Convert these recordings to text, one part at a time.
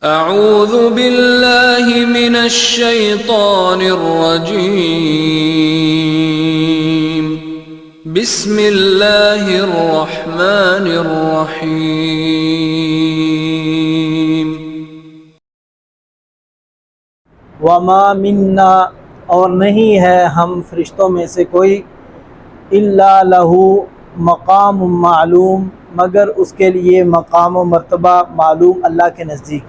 اعوذ باللہ من الشیطان الرجیم بسم اللہ الرحمن الرحیم وما منا، اور نہیں ہے ہم فرشتوں میں سے کوئی، الا لہو مقام معلوم، مگر اس کے لیے مقام و مرتبہ معلوم اللہ کے نزدیک۔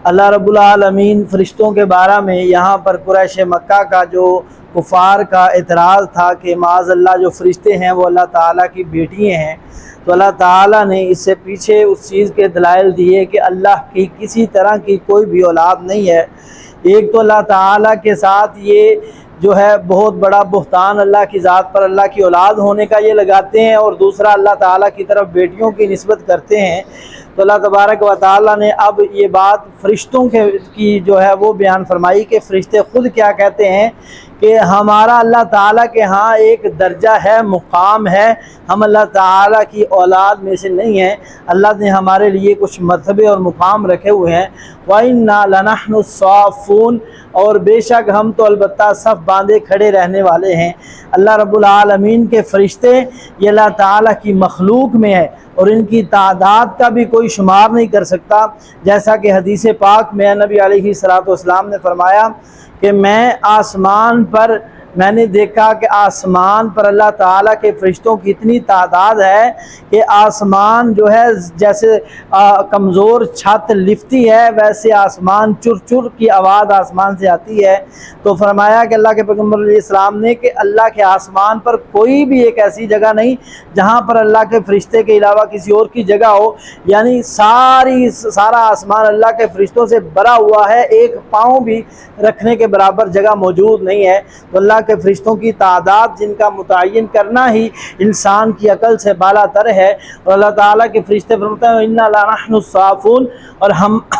اللہ رب العالمین فرشتوں کے بارے میں یہاں پر قریش مکہ کا جو کفار کا اعتراض تھا کہ معاذ اللہ جو فرشتے ہیں وہ اللہ تعالیٰ کی بیٹیاں ہیں، تو اللہ تعالیٰ نے اس سے پیچھے اس چیز کے دلائل دیے کہ اللہ کی کسی طرح کی کوئی بھی اولاد نہیں ہے۔ ایک تو اللہ تعالیٰ کے ساتھ یہ جو ہے بہت بڑا بہتان اللہ کی ذات پر اللہ کی اولاد ہونے کا یہ لگاتے ہیں، اور دوسرا اللہ تعالیٰ کی طرف بیٹیوں کی نسبت کرتے ہیں۔ تو اللہ تبارک و تعالیٰ نے اب یہ بات فرشتوں کی جو ہے وہ بیان فرمائی کہ فرشتے خود کیا کہتے ہیں کہ ہمارا اللہ تعالیٰ کے ہاں ایک درجہ ہے، مقام ہے، ہم اللہ تعالیٰ کی اولاد میں سے نہیں ہیں، اللہ نے ہمارے لیے کچھ مرتبے اور مقام رکھے ہوئے ہیں۔ وَإِنَّا لَنَحْنُ الصَّافُّونَ، اور بے شک ہم تو البتہ صف باندھے کھڑے رہنے والے ہیں۔ اللہ رب العالمین کے فرشتے یہ اللہ تعالیٰ کی مخلوق میں ہے، اور ان کی تعداد کا بھی کوئی شمار نہیں کر سکتا، جیسا کہ حدیث پاک میں نبی علیہ السلام نے فرمایا کہ میں نے دیکھا کہ آسمان پر اللہ تعالیٰ کے فرشتوں کی اتنی تعداد ہے کہ آسمان جو ہے جیسے کمزور چھت لفتی ہے، ویسے آسمان چر چر کی آواز آسمان سے آتی ہے۔ تو فرمایا کہ اللہ کے پیغمبر علیہ السلام نے کہ اللہ کے آسمان پر کوئی بھی ایک ایسی جگہ نہیں جہاں پر اللہ کے فرشتے کے علاوہ کسی اور کی جگہ ہو، یعنی سارا آسمان اللہ کے فرشتوں سے بھرا ہوا ہے، ایک پاؤں بھی رکھنے کے برابر جگہ موجود نہیں ہے۔ تو اللہ کے فرشتوں کی تعداد جن کا متعین کرنا ہی انسان کی عقل سے بالا تر ہے، اور اللہ تعالیٰ کے فرشتے فرماتے ہیں اِنَّا لَنَحْنُ الصَّافُونَ، اور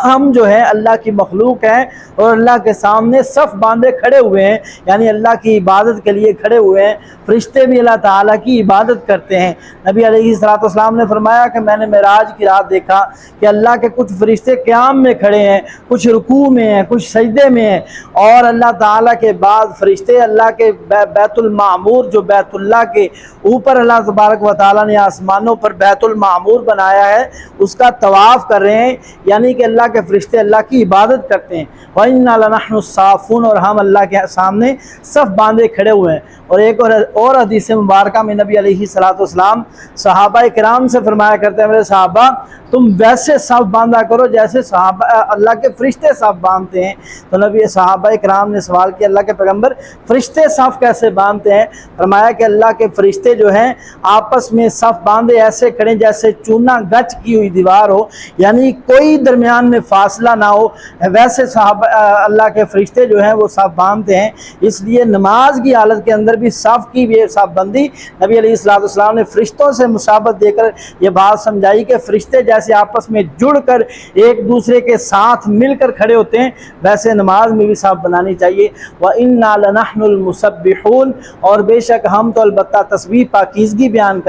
ہم جو ہے اللہ کی مخلوق ہیں، اور اللہ کے سامنے صف باندھے کھڑے ہوئے ہیں، یعنی اللہ کی عبادت کے لیے کھڑے ہوئے ہیں۔ فرشتے بھی اللہ تعالیٰ کی عبادت کرتے ہیں۔ نبی علیہ السلام نے فرمایا کہ میں نے معراج کی رات دیکھا کہ اللہ کے کچھ فرشتے قیام میں کھڑے ہیں، کچھ رکوع میں ہیں، کچھ سجدے میں ہیں، اور اللہ تعالیٰ کے بعد فرشتے اللہ کے بیت المعمور جو بیت اللہ کے اوپر اللہ تبارک و تعالیٰ نے آسمانوں پر بیت المعمور بنایا ہے اس کا طواف کر رہے ہیں، یعنی کہ اللہ کے فرشتے اللہ کی عبادت کرتے ہیں۔ وَإِنَّا لَنَحْنُ الصَّافُونَ، اور ہم اللہ کے سامنے صف باندھے کھڑے ہوئے ہیں۔ اور ایک اور حدیث مبارکہ میں نبی علیہ السلام صحابہ کرام سے فرمایا کرتے ہیں میرے صحابہ تم ویسے صف باندھا کرو جیسے اللہ کے فرشتے صف باندھتے ہیں۔ تو نبی صحابہ کرام نے سوال کیا اللہ کے پیغمبر فرشتے صف کیسے باندھتے ہیں؟ فرمایا کہ اللہ کے فرشتے جو ہیں آپس میں صف باندھے ایسے کھڑے جیسے چونا گچ کی ہوئی دیوار ہو، یعنی کوئی درمیان میں فاصلہ نہ ہو، ویسے اللہ کے فرشتے جو ہیں وہ صف باندھتے ہیں۔ اس لیے نماز کی حالت کے اندر بھی صف کی بھی صف بندی نبی علیہ السلام نے فرشتوں سے مشابہت دے کر یہ بات سمجھائی کہ فرشتے جیسے آپس میں جڑ کر ایک دوسرے کے ساتھ مل کر کھڑے ہوتے ہیں، ویسے نماز میں بھی صف بنانی چاہیے۔ وَإِنَّا لَنَحْنُ الْمُسَبِّحُونَ، اور بے شک ہم تو البتہ تسبیح پاکیزگی بیان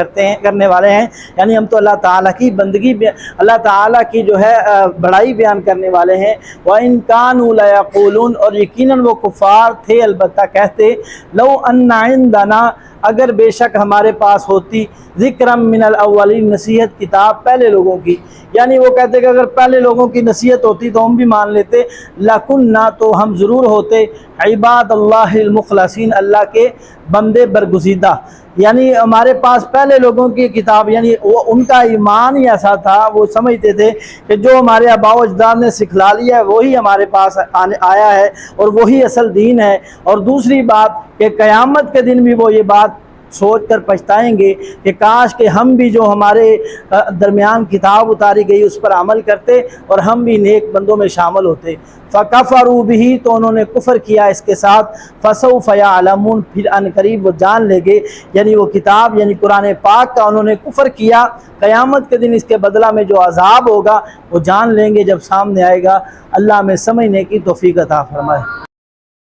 کرنے والے ہیں، یعنی ہم تو اللہ تعالیٰ کی بندگی اللہ تعالیٰ کی جو ہے بڑائی بیان کرنے والے ہیں۔ وَإِن كَانُوا لَيَقُولُونَ، اور یقیناً وہ کفار تھے البتہ کہتے لَوْ أَنَّ عِندَنَا، اگر بے شک ہمارے پاس ہوتی ذکرم من الاولین، نصیحت کتاب پہلے لوگوں کی، یعنی وہ کہتے کہ اگر پہلے لوگوں کی نصیحت ہوتی تو ہم بھی مان لیتے، لَكُنَّا، تو ہم ضرور ہوتے عباد اللہ المخلصین، اللہ کے بندے برگزیدہ، یعنی ہمارے پاس پہلے لوگوں کی کتاب، یعنی وہ ان کا ایمان ہی ایسا تھا، وہ سمجھتے تھے کہ جو ہمارے آباء و اجداد نے سکھلا لیا ہے وہی ہمارے پاس آیا ہے اور وہی اصل دین ہے۔ اور دوسری بات کہ قیامت کے دن بھی وہ یہ بات سوچ کر پچھتائیں گے کہ کاش کہ ہم بھی جو ہمارے درمیان کتاب اتاری گئی اس پر عمل کرتے اور ہم بھی نیک بندوں میں شامل ہوتے۔ فَكَفَرُوا بِهِ، تو انہوں نے کفر کیا اس کے ساتھ، فَسَوْفَ يَعْلَمُونَ، پھر ان قریب وہ جان لیں گے، یعنی وہ کتاب یعنی قرآن پاک کا انہوں نے کفر کیا، قیامت کے دن اس کے بدلہ میں جو عذاب ہوگا وہ جان لیں گے جب سامنے آئے گا۔ اللہ میں سمجھنے کی توفیق عطا فرمائے۔